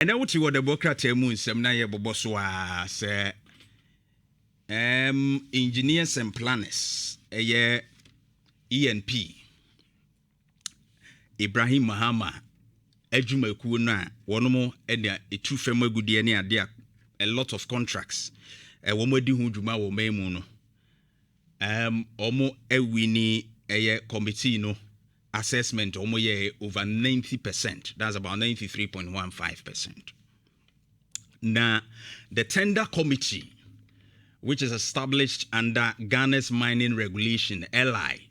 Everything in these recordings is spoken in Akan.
And I would see what the Democrat moon some na ye boboswa say engineers and planners ENP Ibrahim Mahama Ejuma Kuna Wonomo and a true family good year a lot of contracts womo di hu dwuma wo memu no omo ewini committee no assessment omo ye over 90%. That's about 93.15%. Now the tender committee, which is established under Ghana's mining regulation LI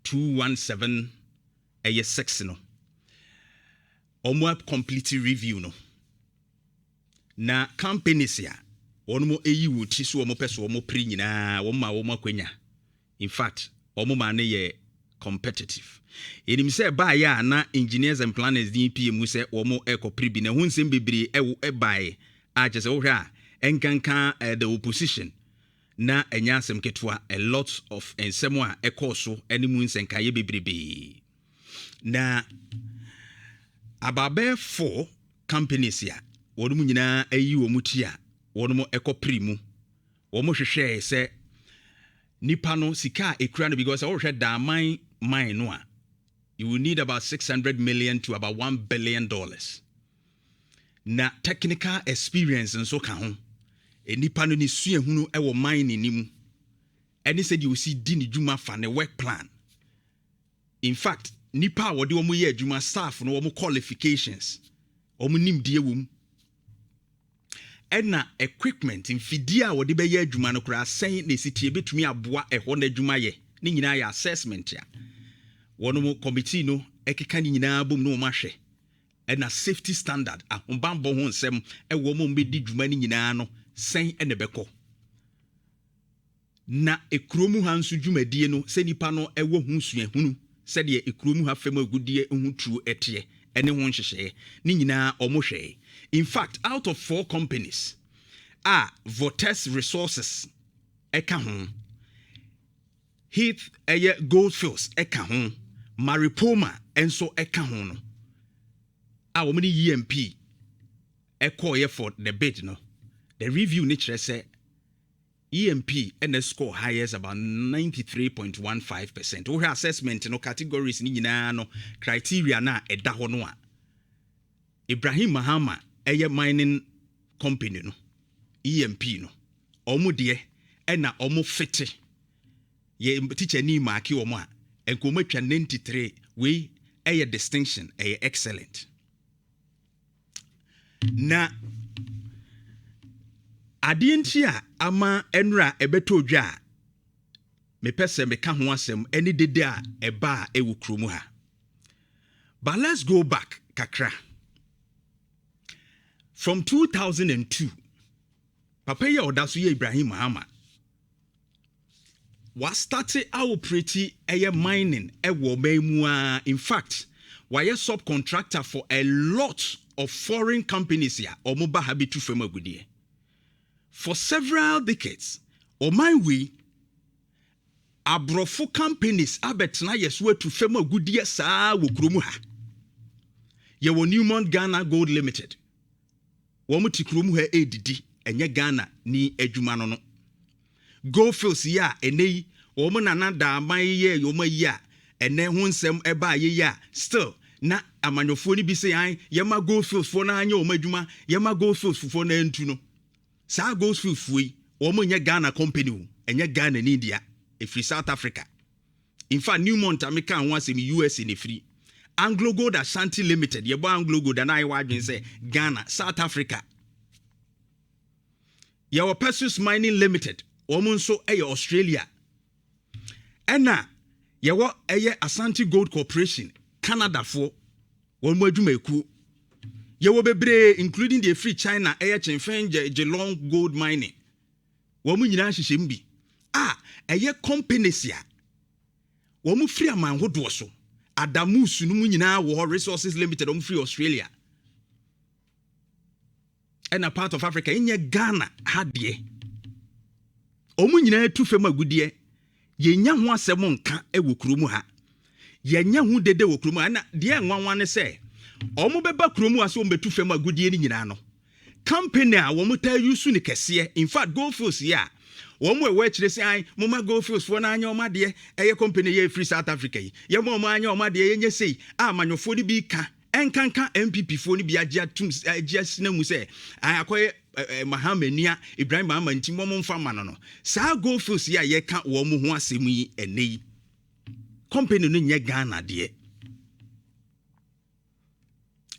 217 6 no omo completely review no na companies ya wono eyi wuti so omo peso omo pri nyina wo ma wo makwanya. In fact omo ma ne ye competitive. Enim say ba ya na engineers and planners DPM say omo ekopri bi na hu nsem bebre e bae a je say wo hwe a enkanka the opposition na enya asem ketwa a lot of ensem a ekoso enimu nsenka ye bebrebe. Na ababe 4 companies ya wono mu nyina ayi wo muti a wono mo ekopri mu wo mo hwehwe se nipa no sika ekura no, because wo hwe Damang mine no a you will need about 600 million to about $1 billion. Na technical experience nso ka ho nipa no ni sua hunu e wo mine ni mu any said you see di ni dwuma fa ne work plan. In fact nipa wo de wo mo ye adwuma staff no wo mo qualifications wo mo nimdie wo mu ena equipment mfidie a wo de be ye adwuma no kura sen na sitie betumi aboa eho na adwuma ye ni nyina ya assessment ya wono mo committee no ekeka ni nyina bom no ma hwe ena safety standard ahombambo ho nsem wo mo mbedi dwuma ni nyina no sen ene beko na ekromu ha nso dwumadie no se nipa no wo hu sua hunu se de ekromu ha fem agudie hu tuo etie ene ho nhyehyɛ ni nyina omo hwɛ. In fact, out of 4 companies Vortex Resources eka ho, Heath Goldfields eka ho, Maripoma enso eka ho no omni EMP ekoye for the bid no. The review ni kire say EMP and score highest about 93.15%. We assessment no categories ni nyina no criteria na eda ho no a Ibrahim Mahama mining company no EMP no omo de na omo fete ye teacher ni marki omo a enkomo atwa 93 we distinction excellent. Na adienti a ama enra ebeto dwa a mepese meka ho asem eni dede a eba a ewu kromu ha. But let's go back kakra. From 2002 papa ye odaso ye Ibrahim Mahama was started operating mining ewo memu a. In fact why subcontractor for a lot of foreign companies here omo ba habitu fam agudie for several decades. O my we abrofo companies abetna yeso to fam agudie saa wo kromu ha. Ye wo Newmont Ghana Gold Limited womu ti kromu ha edidi enye Ghana ni adwuma no no. Goldfields ya enei womu nana Damang ye yoma ya ene ho nsem eba ye ya still na amanyofo ni bi se an yema Goldfields fo na anya omadwuma yema Goldfields fo na ntu no. Sa Goldfields fo yi womu nye Ghana company wo enye Ghana ni India e free South Africa. In fact Newmont ameka ho asem US ni free. Anglo Gold Ashanti Limited yebo Anglo Gold na ayi wadwen say Ghana South Africa. Yawo Perseus Mining Limited womu nso Australia. Ena yawo Ashanti Gold Corporation Canada for womu adwuma eku. Yawo bebre including the free China Chenfen Geelong Gold Mining. Womu nyina hyehyem bi. Companies ya. Womu free aman hodo so. Adamu sunumu nyina wo Resources Limited free Australia. And a part of Africa in Ghana hadie. Omu nyina tu fam agudie. Ye nya ho asem nka e wo kromu ha. Ye nya ho dede wo kromu na de enwanwan ne se omo beba kromu ase o betu fam agudie ni nyina no company a wo mota use ni kese in fact Goldfields ya wo mo we kire say ai mo ma Goldfields fo na anya o made eye company ye free South Africa yi ye mo anya o made ye nye sei amanyofo ni bi ka enkanka MPP fo ni bi agya tum agya sina mu say akoye Mahama nia Ibrahim Mahama nti mo mfa ma no saa Goldfields ya ye ka wo mo ho asemu yi ene yi company no nye Ghana de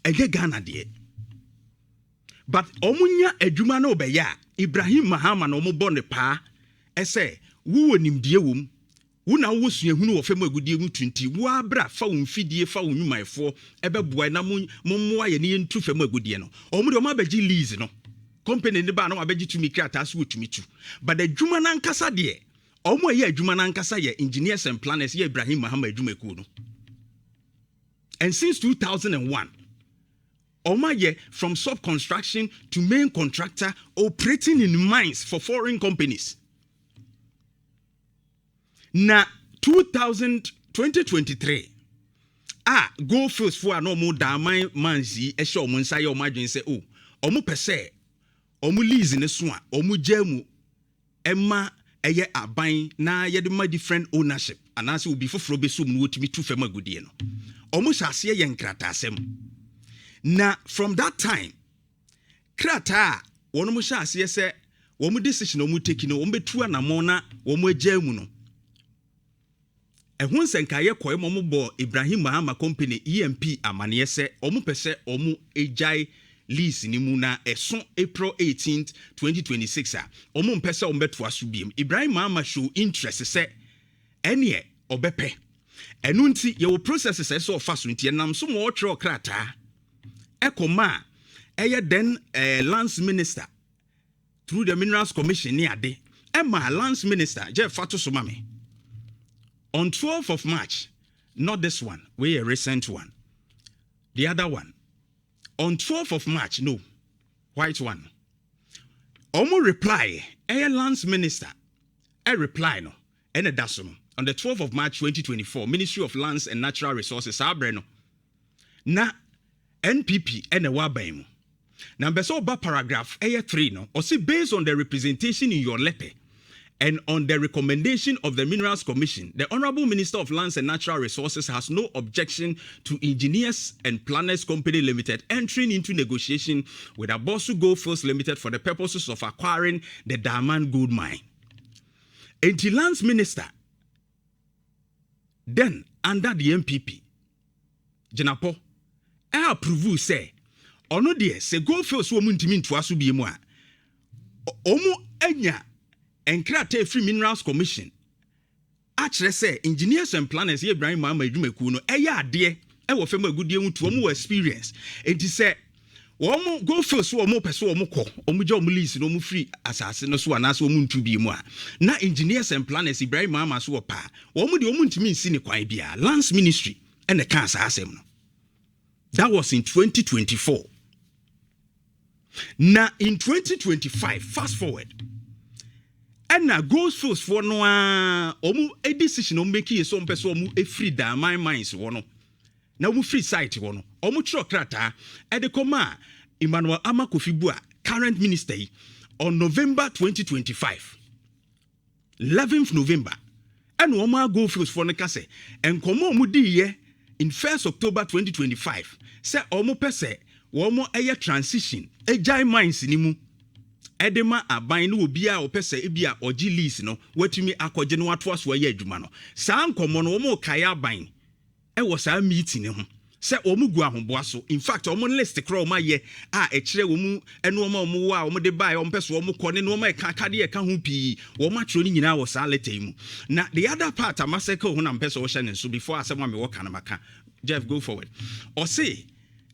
ege Ghana de but omunya adwuma na obeya Ibrahim Mahama na omo ne pa ese wo nimdie wom wo na wo suahunu wo fam agudie mu 20 wo abra fa wo mfidie fa wo nwumaefo ebeboa na mommoa ye ne ntu fam agudie no omo de omo abegi lease no company ne ba na abegi tumi krata so tumi tu but adwuma na nkasa de omo ye adwuma na nkasa ye engineers and planners ye Ibrahim Mahama adwuma ku no and since 2001 Omaye from sub-construction to main contractor operating in mines for foreign companies. Na 2023, Goldfields for no more Damang manzi e show mun say o madwen say oh omu pese omu lease ne so a omu jamu emma eye aban na ye de ma different ownership anase obi foforo be so mu wotimi tu fam agudie no omu sase ye nkrata asem. Na from that time, krata wono mo sha ase se wo mo decision o mo take no wo betu anamo na wo mo agya mu no. Ehun senkaye koy mo bo Ibrahim Mahama company EMP amane se o mo pese o mo ejai lease ni mu na eso April 18th 2026 a o mo pese o betu aso biem. Ibrahim Mahama show interest se ene obepe. Enu nti ye wo process se so fa so nti enam so mo otro krata Ekoma, then Lands Minister through the Minerals Commission ni ade. Emma Lands Minister, Jeff Fatu Sumame. On 12th of March, not this one, we a recent one. The other one. On 12th of March, no, white one. Omo reply, Lands Minister, reply no, ene dasono. On the 12th of March 2024, Ministry of Lands and Natural Resources, Abreno. Na NPP and a wabaim. Number so ba paragraph A3 no or say based on the representation in your letter and on the recommendation of the Minerals Commission, the Honorable Minister of Lands and Natural Resources has no objection to Engineers and Planners Company Limited entering into negotiation with Abosu Goldfields Limited for the purposes of acquiring the Damang gold mine. And the Lands Minister, then under the MPP, Jenapo, I approve say ono de se Goldfields wo muntimi nto aso bi mu a omu anya enkrata free Minerals Commission a kire say Engineers and Planners Ibrahim Mahama adwumaku no eya ade e wo fam agudie mu to omu experience enti say wo Goldfields wo mo pese wo mo kɔ omu gye omu lease no omu free asase no so anase omu ntu bi mu a na Engineers and Planners Ibrahim Mahama so wo pa wo mo de omu ntimi nsi ne kwan bia Lands Ministry and the cancer asem no. That was in 2024. Now in 2025, fast forward. And now Goldfields for no omu a decision on making a some person omu a free Damang mines wono. Now omu free site wono. Omu chokrata at the coma Emmanuel Amakofibua, current minister, on November 2025. 11th November. And omu Goldfields for nekase and komo omu di ye in 1st October 2025. Say omo pese womo eye transition ejai mines ni mu edema aban no obi a opese ebia ogi lease no watumi akoje no ato aso ye adwuma no saa nkomo no womo kaya aban e wo saa meeting ne ho se omo gu ahoboa so in fact omo list kra omo ye a e kire omo eno omo wa omo de buy omo pese omo kɔ ne no omo ka kade e ka ho pii omo atro ni nyina wo saa letter mu na the other part amaseka ho na mpese wo hye ne so before asema me wo kana maka Jeff go forward or say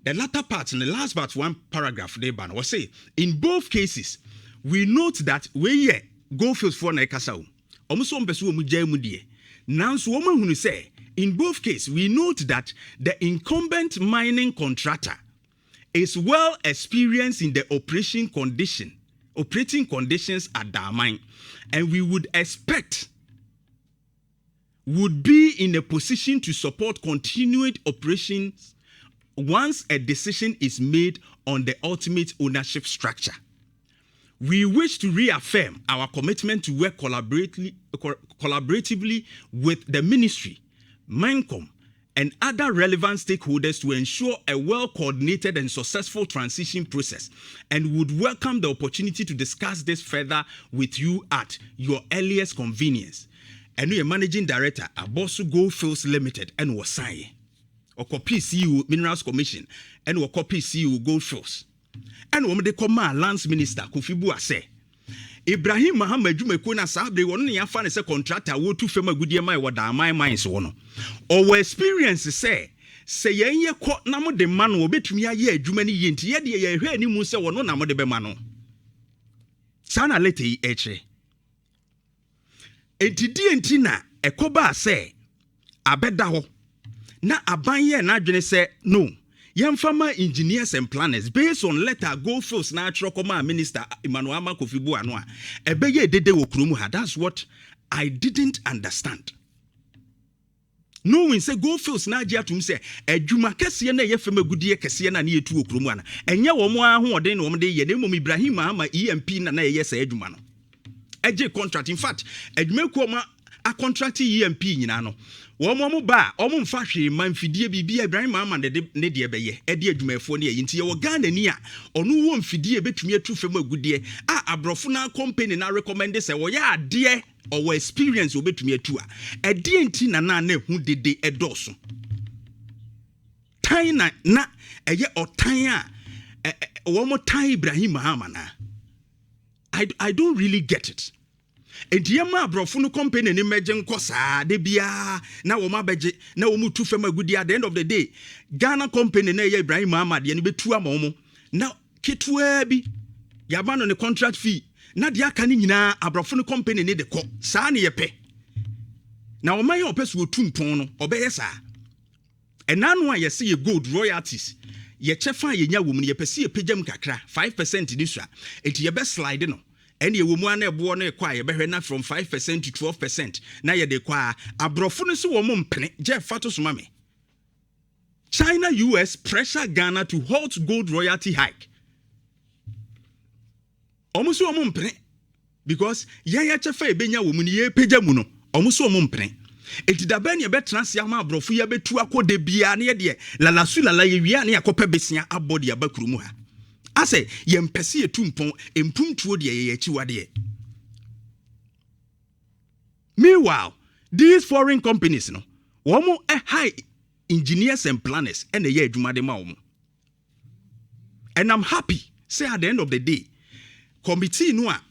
the latter part in the last part one paragraph they ban or say in both cases we note that we Goldfields for na ekasa o omo so mpese wo mu gya mu de nanso wo ma hunu say in both cases we note that the incumbent mining contractor is well experienced in the operating conditions at Damang, and we would expect would be in a position to support continued operations once a decision is made on the ultimate ownership structure, we wish to reaffirm our commitment to work collaboratively with the ministry, MINCOM, and other relevant stakeholders to ensure a well-coordinated and successful transition process, and would welcome the opportunity to discuss this further with you at your earliest convenience. And we are Managing Director, Abosu Goldfields Limited, and Wasaye, or PCU Minerals Commission, and or PCU Goldfields. And when they come Lands Minister, Kofibu Ase, Ibrahim Mahama Jumekuna Sabre, one ya fan is a contractor, wo to fema goodie my wada my minds one. Or experience say ye ko namo de man wo betumi aye adwuma ni yenti ye de ye hwe ni mu se wono namo de be ma no. Sana lete yi eche. Entidi enti na ekoba se abeda ho. Na aban ye na adwene se no. Yemfama engineers and planners based on letter Goldfields natural command minister Emmanuel Kofibu Anwa ebeye dede wo kromu ha. That's what I didn't understand. No we say Goldfields na agi atum say adwuma kese na ye fema gudie kese na na yetu wo kromu ana enye wo mo ahoden na wo de ye na mom Ibrahim Mahama EMP na ye say adwuma no age contract. In fact adwuma ko ma a contract EMP nyina no Womo ba omo mfa hwe manfidie bibia Ibrahim Mahama ne de beye e de adwumafo ne yinti ye wo Ghana ni a ono wo mfidie betumi atu fam agudie a abrofo na company na recommend say wo ya ade or experience wo betumi atu a e de enti na hu dede edoso tan na eye otan a womo tan Ibrahim Mahama na I don't really get it. Ediema abrofo no company ni meje nkosa de bia na wo mabeje na wo mutu fam agudi at the end of the day Ghana company na Ibrahim Mahama de ni betu amomo na ketua bi yaba no ne contract fee na de aka ni nyina abrofo no company ni de ko saa ne yepe na wo man ye opeso otumpon no obeye saa enano a yese ye gold royalties ye chefa ye nya wo mu ye pese ye pejam kakra 5% ni so a enti ye be slide no. And ye woman a born a choir, behena from 5% to 12%. Na ye de choir, a brofunis woman penny, Jeff Fatos Mami. China, US pressure Ghana to halt gold royalty hike. Almost a mum penny. Because ye chafe benya woman ye pejamuno, almost a mum penny. It did a ben ye bet transiama brofuya betua co de biania de la sula la yiania cope besia a body a bakrumuha. I say, yempesi tumpon, impumtuo de ye chiwade. Meanwhile, these foreign companies, no, womo a high engineers and planners, and a year jumade maum. And I'm happy, say at the end of the day, committee noa,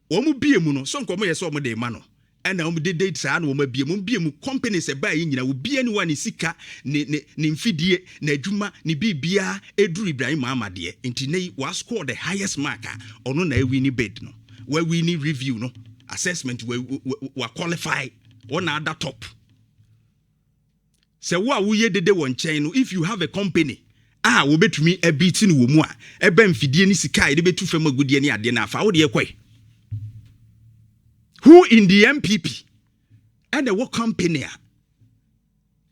womo be a muno, some come here some de mano. And I'm the dates and woman be a companies a buy in will be anyone in Sika, Nimfidie, Nejuma, Nibia, Edru Ibrahim Mahama dear. Intine was scored the highest marker on no winning bed, no, where we need review, no assessment where we qualify on other top. So what we did one chain if you have a company. We bet me a beating wumwa, a benfidie ni Sika, the betu from a good year at dinner for the equa. Who in the MPP and the work company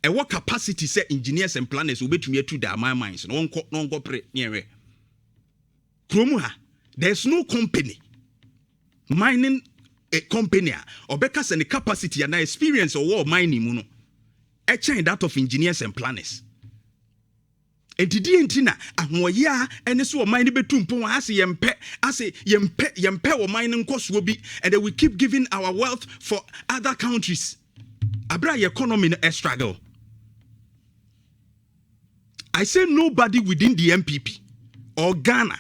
a what capacity say engineers and planners will be to me to their my minds no go pre near Kromuha. There's no company mining a company or because and the capacity and the experience of war mining muno a chain that of engineers and planners. Entidi entina ahoya ene so mine betumpon ase yempe wo mine nkoso bi and then we keep giving our wealth for other countries. Abra economy no struggle. I say nobody within the MPP or Ghana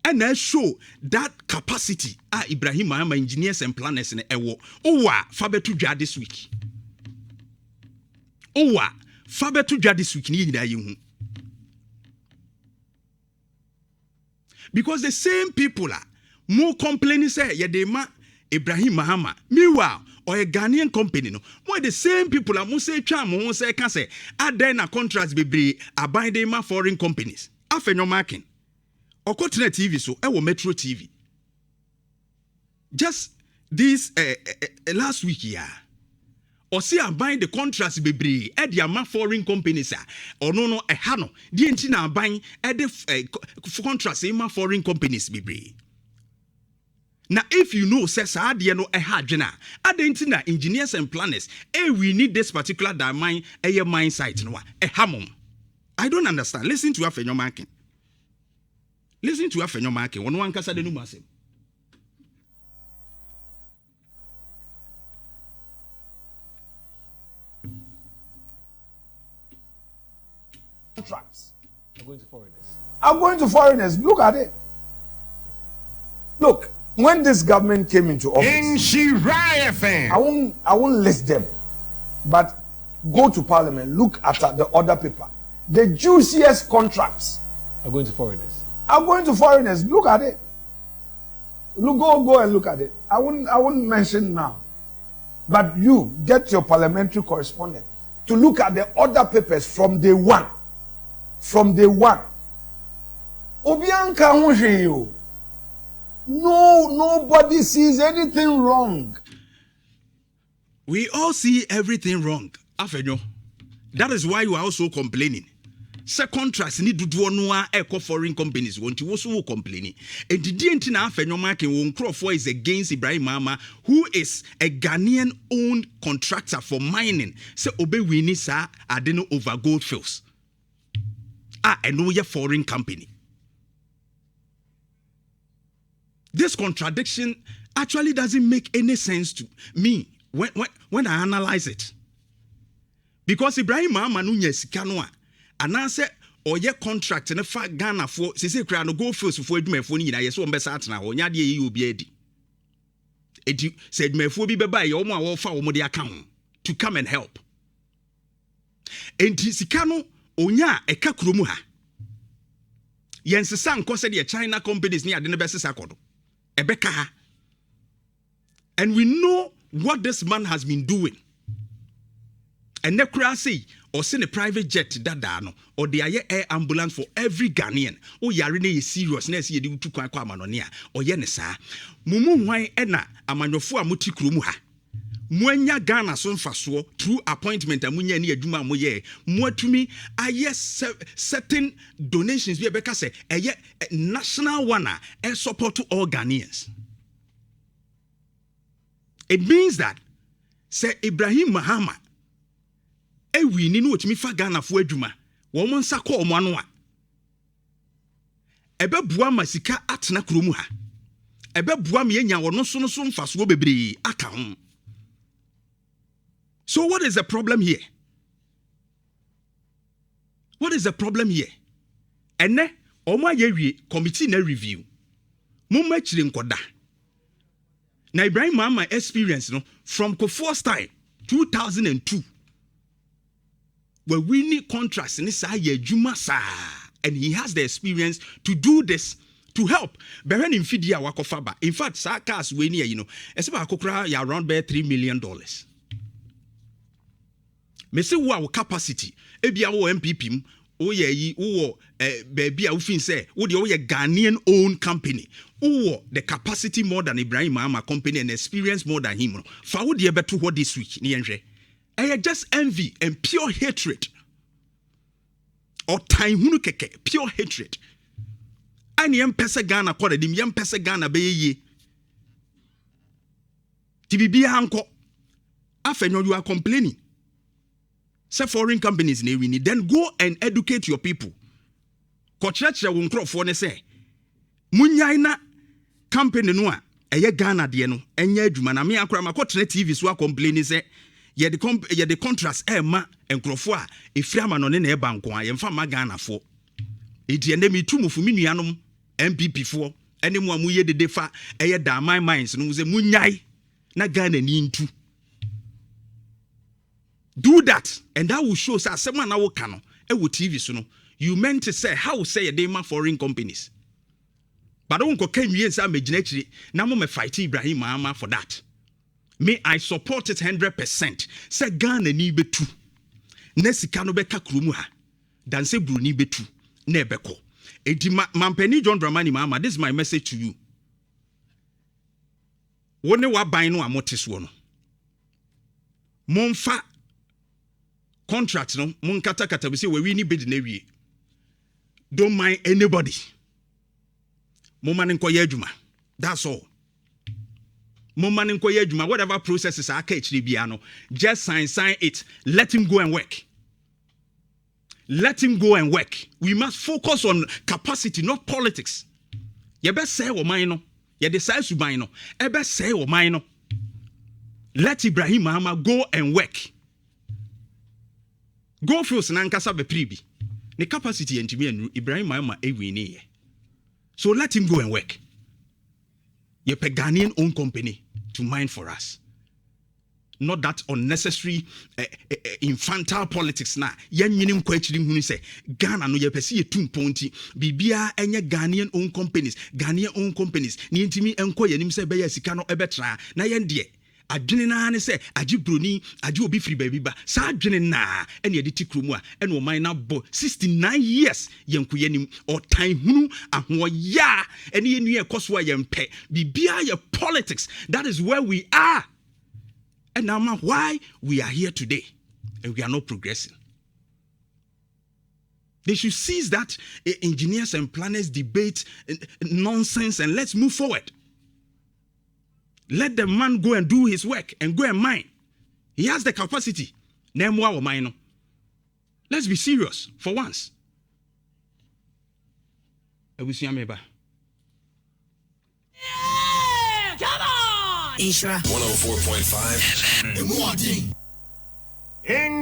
and I show that capacity Ibrahim Mahama engineers and planners in ewo owa fabetu dwa this week. Owa fabetu dwa this week ni nyina yehu. Because the same people are more complaining say yedema Ibrahim Mahama. Meanwhile, or a Ghanaian company no. More the same people are say twa mo say can say add na contracts be abide ma foreign companies. Afenyo marking. Okotene TV so ewo Metro TV. Just this last week here. or see I buying the contracts bebree e dey ama foreign companies or no ɛha no die nti na buying e dey contracts e ma foreign companies bebree. Now if you know say saa de no ɛha adwena adenti na engineers and planners we need this particular mine mine site no ɛha mom. I don't understand. Listen to Afenyo Marking. Listen to Afenyo Marking. One one kasa de no masem. Contracts. I'm going to foreigners. I'm going to foreigners. Look at it. Look, when this government came into office, Nhyira FM. I won't list them, but go to Parliament. Look at the other paper. The juiciest contracts I'm going to foreigners. are going to foreigners. Look at it. Look, go and look at it. I wouldn't mention now, but you get your parliamentary correspondent to look at the other papers from day one. From day one. Obianka Hunjeyo. No, nobody sees anything wrong. We all see everything wrong. Afenyo. That is why you are also complaining. Say contracts need to do no eco foreign companies want you also complaining. And the DNT na Afenyo Marking won Crawford is against Ibrahim Mahama, who is a Ghanaian owned contractor for mining. Say obe wini sa adeno over gold fields. I know your foreign company. This contradiction actually doesn't make any sense to me when I analyze it. Because Ibrahim Mahama no nya sika no a anase oye contract ne fa Ghana for sese kra no go fields for adwumafo ni nyina yeso ombesa atena ho nya de yi obi adi. Edi se adwumafo bi beba ye omo a wo fa wo mo de aka ho to come and help. Enti sika no onya eka kuromu ha. Yensesa nko se de China companies ni ade ne besesa kodo. Ebeka ha. And we know what this man has been doing. And nekura say or send a private jet no or the air ambulance for every Ghanaian. Oh yare ne seriousness ye di tu kwan kwa manonia or ye ne saa. Mumu hwan ena amanyofo a moti kuromu ha. Mwenya Ghana so mfaso through appointment amunya ni adwuma moye mwatumi aye certain donations bi ebeka say eye national one and support to all Ghanaians. It means that say Ibrahim Mahama we ni no otumi fa Ghana fo adwuma wo mo nsa ko mo ano a ebe bua masika atena kromu ha ebe bua me nya wono so mfaso bebre aka ho. So what is the problem here? What is the problem here? Ene omo ayewie committee na review. Mumma chire nkoda. Na Ibrahim Mahama experience no from Kofo's time 2002. Where we need contracts in this juma sa, and he has the experience to do this to help. Beren in Fidia wakofaba. In fact, Sakas we near eseba akokra ya around $3 million. Me say wo capacity ebia wo MPP wo ye wo baby a wo fin say wo de wo ye Ghanaian owned company wo the capacity more than Ibrahim Mahama company and experience more than him. Fa wo de beto ho this week ni enhwe. Just envy and pure hatred. Or time hunu keke, pure hatred. And yem pese Ghana kwa dim yem pese Ghana be ye. Tibibi hanko. Afenyo you are complaining. Say foreign companies ne wini. Then go and educate your people. Kochreche wo nkrofo ne say. Munyai na company no a eye Ghana de no enye adwuma na me akora makotre TV so a complaining say ye the contracts ma enkrofo a efirama no ne na eba nko a ye mfa ma Ghana fo edi ene mi tumufu mi nuanom MPP fo ene mu amuye de defa eye Damang mines no ze munyai na Ghana ni ntu. Do that and that will show say asema na wo ka no e wo TV so no you meant to say how say ye dey ma foreign companies. But don't go can you say me na mo me fight Ibrahim Mahama for that. Me, I support it 100%. Say Ghana ni betu. Nesika no beka krumu ha. Dan se bru ni betu. Ne beko. Enti mampeni John Dramani Mahama, this is my message to you. Wone wa ban no amotes wo no. Monfa contract no mon kata we say we ni bid na wie. Don't mind anybody. Moma nkoye adwuma. That's all. Moma nkoye adwuma, whatever processes are catch bia no, just sign it. Let him go and work. Let him go and work. We must focus on capacity, not politics. You best say o man no. You decide to buy no. You best say o man no. Let Ibrahim Mahama go and work. Go fields na nkasa be pribi. The capacity entimi and Ibrahim Mahama ewini. So let him go and work. You pay Ghanaian own company to mine for us. Not that unnecessary infantile politics na. Yen minim kwa chiri huni se Ghana no ye pesi ye tumponti bibia enye Ghanaian own companies, ni entimi enko ye nim se be ye sika no ebetra na yen de adwene na ne se agi broni agi obi free baby ba sa adwene na ene ye de tikromu a ene o man na bo 69 years yenkoye nim o tan hunu ahoya ene ye nue ekoso a yempe bibia ye politics. That is where we are. And now why we are here today and we are not progressing. They should cease that engineers and planners debate nonsense and let's move forward. Let the man go and do his work and go and mine. He has the capacity. Let's be serious for once. Yeah, come on! Nhyira 104.5.